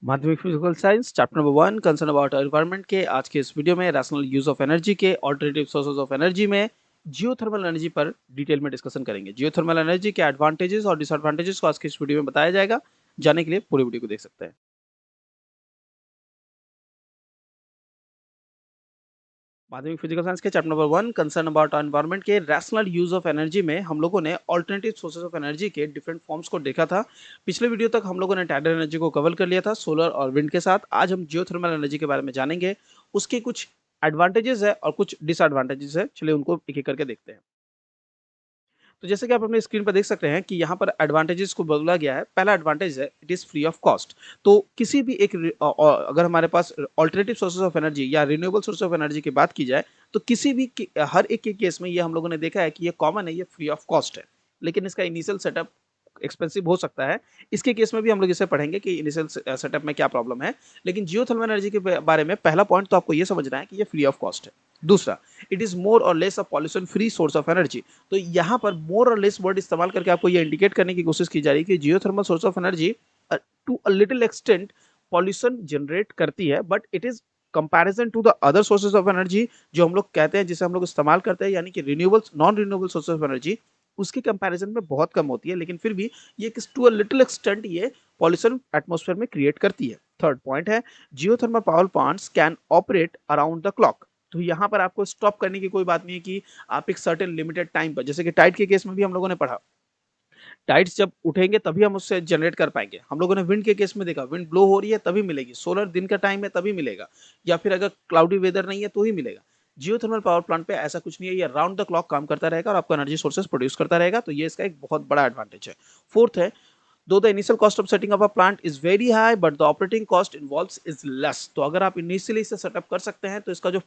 माध्यमिक physical science chapter number 1 concern about environment के आज के इस वीडियो में रैशनल यूज ऑफ एनर्जी के ऑल्टरनेटिव सोर्सेज ऑफ एनर्जी में जियोथर्मल एनर्जी पर डिटेल में डिस्कशन करेंगे। जियोथर्मल एनर्जी के एडवांटेजेस और डिसएडवांटेजेस को आज के इस वीडियो में बताया जाएगा। जानने के लिए पूरी वीडियो को देख सकते हैं। माध्यमिक फिजिकल साइंस के chapter number 1 concern about environment के रैशनल यूज ऑफ एनर्जी में हम लोगों ने ऑल्टरनेटिव सोर्सेज ऑफ एनर्जी के डिफरेंट फॉर्म्स को देखा था। पिछले वीडियो तक हम लोगों ने टाइडल एनर्जी को कवर कर लिया था सोलर और विंड के साथ। आज हम जियोथर्मल एनर्जी के बारे में जानेंगे। उसके कुछ एडवांटेजेस है और कुछ डिसएडवांटेजेस है। चलिए उनको एक एक करके देखते हैं। तो जैसे कि आप अपने स्क्रीन पर देख सकते हैं कि यहाँ पर एडवांटेजेस को बोला गया है। पहला एडवांटेज है it is free of cost. तो किसी भी एक अगर हमारे पास ऑल्टरनेटिव सोर्सेज ऑफ एनर्जी या रिन्यूएबल सोर्स ऑफ एनर्जी की बात की जाए तो किसी भी हर एक के केस में ये हम लोगों ने देखा है कि ये कॉमन है, ये फ्री ऑफ कॉस्ट है। लेकिन इसका इनिशियल सेटअप एक्सपेंसिव हो सकता है। इसके केस में भी हम लोग इसे पढ़ेंगे कि इनिशियल सेटअप में क्या प्रॉब्लम है। लेकिन जियोथर्मल एनर्जी के बारे में पहला पॉइंट तो आपको ये समझना है कि ये फ्री ऑफ कॉस्ट है। दूसरा, इट इज मोर और less a pollution free source of energy. तो यहाँ पर मोर और लेस वर्ड इस्तेमाल करके आपको ये इंडिकेट करने की कोशिश की जा रही है कि geothermal source of energy to a little extent pollution generate करती है, but it is comparison to the other sources of energy जो हम लोग कहते हैं, जिसे हम लोग इस्तेमाल करते हैं, यानी कि renewable non renewable sources of energy, उसकी कंपैरिजन में बहुत कम होती है। लेकिन फिर भी ये टू अ लिटिल एक्सटेंट ये पॉल्यूशन एटमॉस्फेयर में क्रिएट करती है। थर्ड पॉइंट है geothermal power plants can operate around the clock. तो यहाँ पर आपको स्टॉप करने की कोई बात नहीं है कि आप एक सर्टेन लिमिटेड टाइम पर, जैसे कि टाइड के केस में भी हम लोगों ने पढ़ा, टाइड्स जब उठेंगे तभी हम उससे जनरेट कर पाएंगे। हम लोगों ने विंड के केस में देखा, विंड ब्लो हो रही है तभी मिलेगी, सोलर दिन का टाइम है तभी मिलेगा, या फिर अगर क्लाउडी वेदर नहीं है तो ही मिलेगा। जियोथर्मल पावर प्लांट पे ऐसा कुछ नहीं है, ये राउंड द क्लॉक काम करता रहेगा और आपको एनर्जी सोर्सेज प्रोड्यूस करता रहेगा। तो ये इसका एक बहुत बड़ा एडवांटेज है। फोर्थ है, दो the initial cost of setting up a plant is very high but the operating cost involves is less. तो अगर आप इनिशियली इसे सेटअप कर सकते हैं तो इसका जो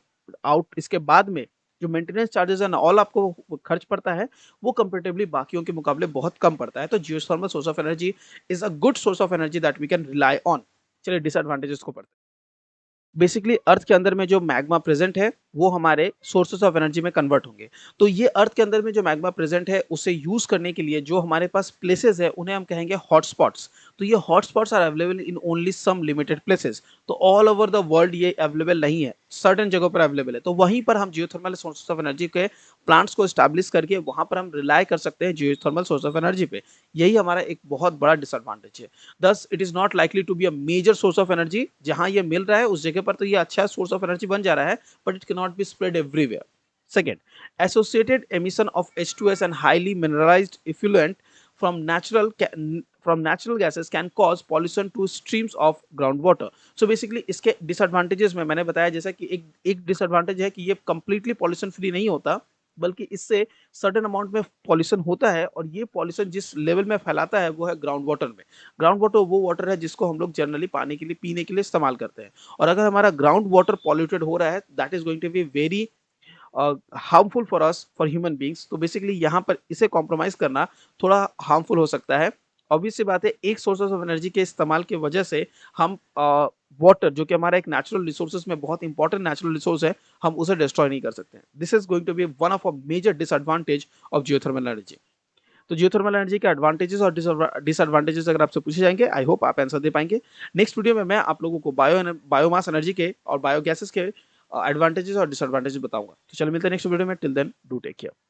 आउट इसके बाद में जो मेंटेनेंस चार्जेस एंड ऑल आपको खर्च पड़ता है वो कंपेरेटिवली बाकियों के मुकाबले बहुत कम पड़ता है। तो geothermal source of energy is a good source of energy that we can rely on. चलिए डिसएडवांटेजेस को पढ़ते हैं। बेसिकली अर्थ के अंदर में जो मैग्मा प्रेजेंट है वो हमारे सोर्सेस ऑफ एनर्जी में कन्वर्ट होंगे। तो ये अर्थ के अंदर में जो मैग्मा प्रेजेंट है उसे यूज करने के लिए जो हमारे पास प्लेसेस है उन्हें हम कहेंगे हॉटस्पॉट्स। तो ये hotspots are available in only some limited places. तो ऑल ओवर द वर्ल्ड ये अवेलेबल नहीं है, सर्टेन जगहों पर अवेलेबल है। तो वहीं पर हम जियोथर्मल सोर्सेस ऑफ एनर्जी के प्लांट्स को स्टैब्लिश करके वहां पर हम रिलाई कर सकते हैं जियोथर्मल सोर्स ऑफ एनर्जी पे। यही हमारा एक बहुत बड़ा डिसएडवांटेज है। Thus it is not likely to be a major source of energy. जहां ये मिल रहा है उस जगह पर तो ये अच्छा सोर्स ऑफ एनर्जी बन जा रहा है, but it can not be spread everywhere. Second, associated emission of H2S and highly mineralized effluent from natural gases can cause pollution to streams of groundwater. So basically इसके disadvantages में मैंने बताया जैसा कि एक disadvantage है कि ये completely pollution free नहीं होता, बल्कि इससे सर्टेन अमाउंट में पॉल्यूशन होता है और ये पॉल्यूशन जिस लेवल में फैलाता है वो है ग्राउंड वाटर में। ग्राउंड वाटर वो वाटर है जिसको हम लोग जनरली पानी के लिए पीने के लिए इस्तेमाल करते हैं। और अगर हमारा ग्राउंड वाटर पॉल्यूटेड हो रहा है that is going to be very harmful for us for human beings. तो बेसिकली यहाँ पर इसे कॉम्प्रोमाइज करना थोड़ा हार्मफुल हो सकता है। ऑब्वियस सी बात है, एक सोर्सेज ऑफ एनर्जी के इस्तेमाल की वजह से हम वाटर जो कि हमारा एक नेचुरल रिसोर्सेज में बहुत इंपॉर्टेंट नेचुरल रिसोर्स है, हम उसे डिस्ट्रॉय नहीं कर सकते हैं। This is going to be one of a major disadvantage of geothermal energy. तो जियोथर्मल एनर्जी के एडवांटेजेस और डिसएडवांटेजेस अगर आपसे पूछे जाएंगे, आई होप आप आंसर दे पाएंगे। नेक्स्ट वीडियो में मैं आप लोगों को बायोमास एनर्जी के और बायोगैसेस के एडवांटेजेस और डिसएडवांटेजेस बताऊंगा। तो चलो मिलते हैं नेक्स्ट वीडियो में। Till then do take care.